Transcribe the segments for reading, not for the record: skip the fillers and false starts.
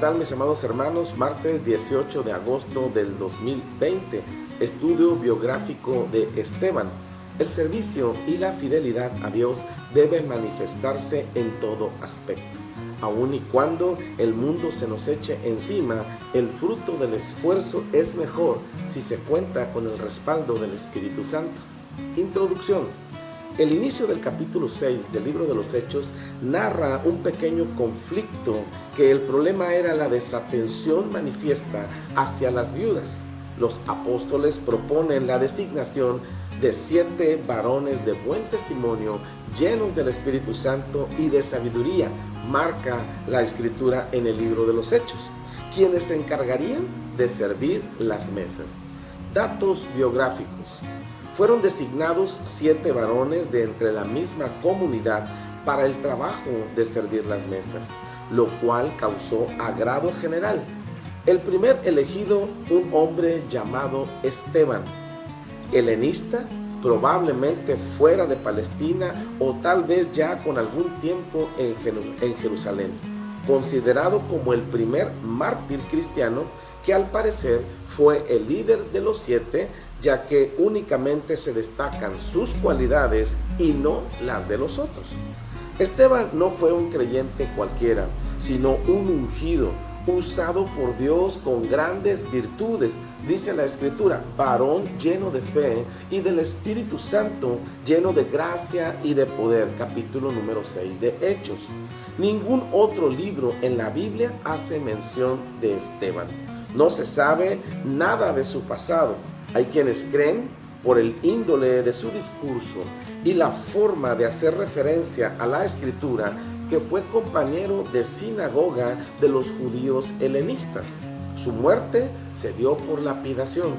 tal, mis amados hermanos? Martes 18 de agosto del 2020, estudio biográfico de Esteban. El servicio y la fidelidad a Dios deben manifestarse en todo aspecto. Aun y cuando el mundo se nos eche encima, el fruto del esfuerzo es mejor si se cuenta con el respaldo del Espíritu Santo. Introducción. El inicio del capítulo 6 del libro de los Hechos narra un pequeño conflicto que el problema era la desatención manifiesta hacia las viudas. Los apóstoles proponen la designación de 7 varones de buen testimonio, llenos del Espíritu Santo y de sabiduría, marca la escritura en el libro de los Hechos, quienes se encargarían de servir las mesas. Datos biográficos. Fueron designados 7 varones de entre la misma comunidad para el trabajo de servir las mesas, lo cual causó agrado general. El primer elegido, un hombre llamado Esteban, helenista, probablemente fuera de Palestina o tal vez ya con algún tiempo en Jerusalén, considerado como el primer mártir cristiano que al parecer fue el líder de los 7, ya que únicamente se destacan sus cualidades y no las de los otros. Esteban no fue un creyente cualquiera, sino un ungido, usado por Dios con grandes virtudes, dice la Escritura, varón lleno de fe y del Espíritu Santo, lleno de gracia y de poder, capítulo número 6 de Hechos. Ningún otro libro en la Biblia hace mención de Esteban. No se sabe nada de su pasado. Hay quienes creen, por el índole de su discurso y la forma de hacer referencia a la Escritura, que fue compañero de sinagoga de los judíos helenistas. Su muerte se dio por lapidación.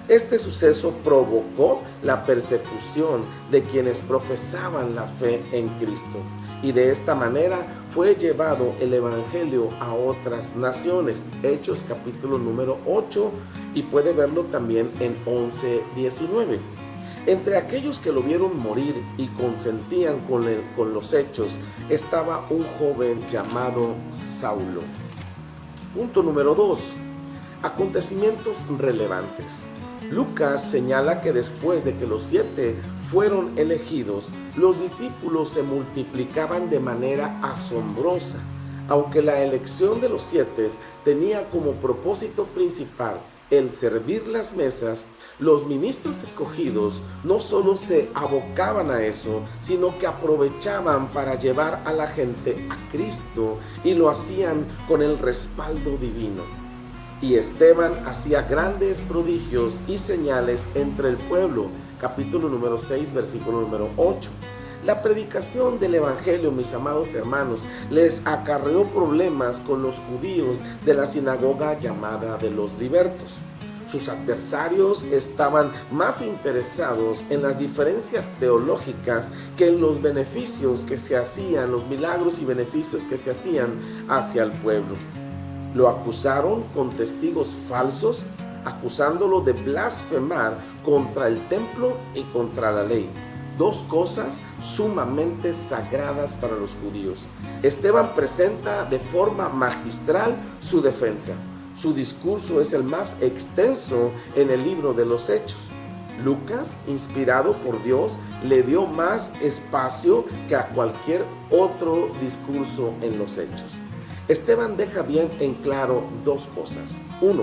Este suceso provocó la persecución de quienes profesaban la fe en Cristo, y de esta manera fue llevado el evangelio a otras naciones. Hechos capítulo número 8, y puede verlo también en 11:19. Entre aquellos que lo vieron morir y consentían con los hechos, estaba un joven llamado Saulo. Punto número 2. Acontecimientos relevantes. Lucas señala que después de que los 7 fueron elegidos, los discípulos se multiplicaban de manera asombrosa. Aunque la elección de los 7 tenía como propósito principal el servir las mesas, los ministros escogidos no solo se abocaban a eso, sino que aprovechaban para llevar a la gente a Cristo, y lo hacían con el respaldo divino. Y Esteban hacía grandes prodigios y señales entre el pueblo, capítulo número 6, versículo número 8. La predicación del evangelio, mis amados hermanos, les acarreó problemas con los judíos de la sinagoga llamada de los libertos. Sus adversarios estaban más interesados en las diferencias teológicas que en los beneficios que se hacían, los milagros y beneficios que se hacían hacia el pueblo. Lo acusaron con testigos falsos, acusándolo de blasfemar contra el templo y contra la ley. 2 cosas sumamente sagradas para los judíos. Esteban presenta de forma magistral su defensa. Su discurso es el más extenso en el libro de los Hechos. Lucas, inspirado por Dios, le dio más espacio que a cualquier otro discurso en los Hechos. Esteban deja bien en claro 2 cosas. 1,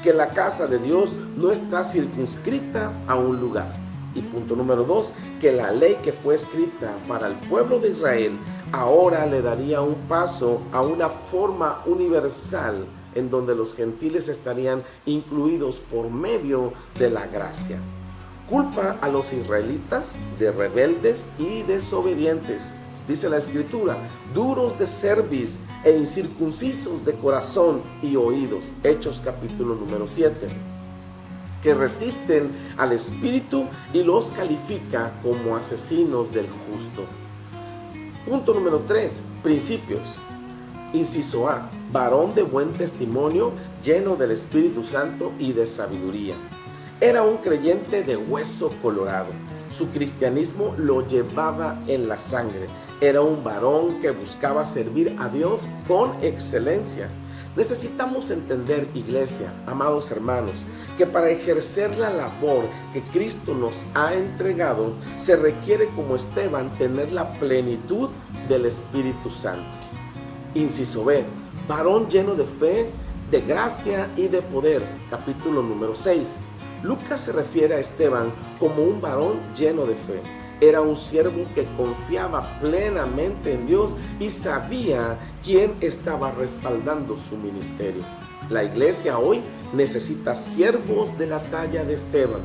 que la casa de Dios no está circunscrita a un lugar. Y punto número 2, que la ley que fue escrita para el pueblo de Israel ahora le daría un paso a una forma universal en donde los gentiles estarían incluidos por medio de la gracia. Culpa a los israelitas de rebeldes y desobedientes. Dice la Escritura, duros de cerviz e incircuncisos de corazón y oídos. Hechos capítulo número 7. Que resisten al Espíritu y los califica como asesinos del justo. Punto número 3. Principios. Inciso A. Varón de buen testimonio, lleno del Espíritu Santo y de sabiduría. Era un creyente de hueso colorado. Su cristianismo lo llevaba en la sangre. Era un varón que buscaba servir a Dios con excelencia. Necesitamos entender, iglesia, amados hermanos, que para ejercer la labor que Cristo nos ha entregado, se requiere, como Esteban, tener la plenitud del Espíritu Santo. Inciso B, varón lleno de fe, de gracia y de poder, capítulo número 6. Lucas se refiere a Esteban como un varón lleno de fe. Era un siervo que confiaba plenamente en Dios y sabía quién estaba respaldando su ministerio. La iglesia hoy necesita siervos de la talla de Esteban,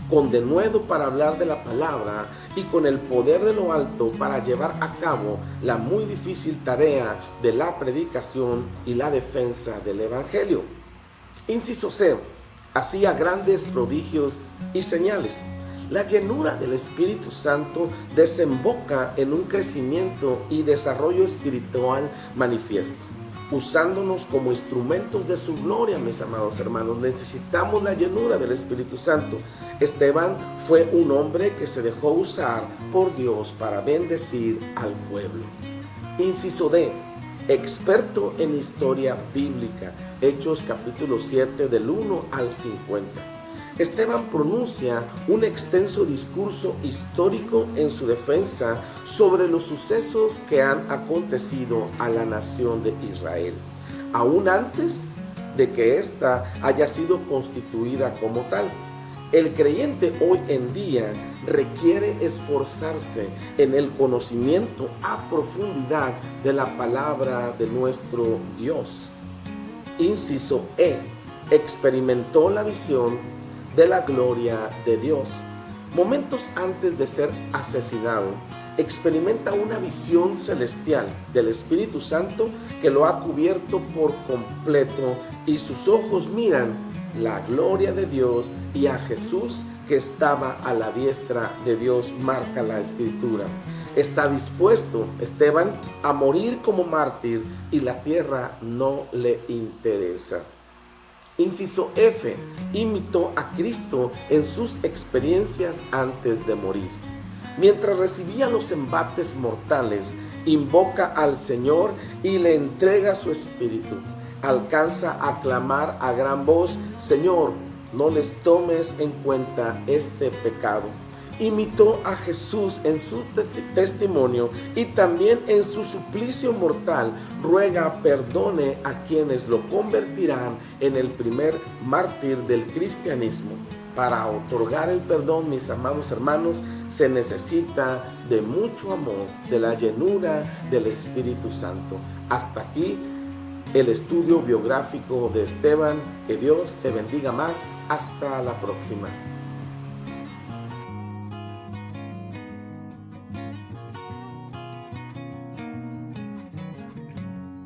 con denuedo para hablar de la palabra y con el poder de lo alto para llevar a cabo la muy difícil tarea de la predicación y la defensa del evangelio. Inciso C, hacía grandes prodigios y señales. La llenura del Espíritu Santo desemboca en un crecimiento y desarrollo espiritual manifiesto, usándonos como instrumentos de su gloria, mis amados hermanos. Necesitamos la llenura del Espíritu Santo. Esteban fue un hombre que se dejó usar por Dios para bendecir al pueblo. Inciso D, experto en historia bíblica. Hechos capítulo 7 del 1 al 50. Esteban pronuncia un extenso discurso histórico en su defensa sobre los sucesos que han acontecido a la nación de Israel, aún antes de que ésta haya sido constituida como tal. El creyente hoy en día requiere esforzarse en el conocimiento a profundidad de la palabra de nuestro Dios. Inciso E, experimentó la visión de la gloria de Dios. Momentos antes de ser asesinado, experimenta una visión celestial del Espíritu Santo que lo ha cubierto por completo y sus ojos miran la gloria de Dios y a Jesús que estaba a la diestra de Dios, marca la Escritura. Está dispuesto Esteban a morir como mártir y la tierra no le interesa. Inciso F, imitó a Cristo en sus experiencias antes de morir. Mientras recibía los embates mortales, invoca al Señor y le entrega su espíritu. Alcanza a clamar a gran voz: Señor, no les tomes en cuenta este pecado. Imitó a Jesús en su testimonio y también en su suplicio mortal. Ruega perdone a quienes lo convertirán en el primer mártir del cristianismo. Para otorgar el perdón, mis amados hermanos, se necesita de mucho amor, de la llenura del Espíritu Santo. Hasta aquí el estudio biográfico de Esteban. Que Dios te bendiga más. Hasta la próxima.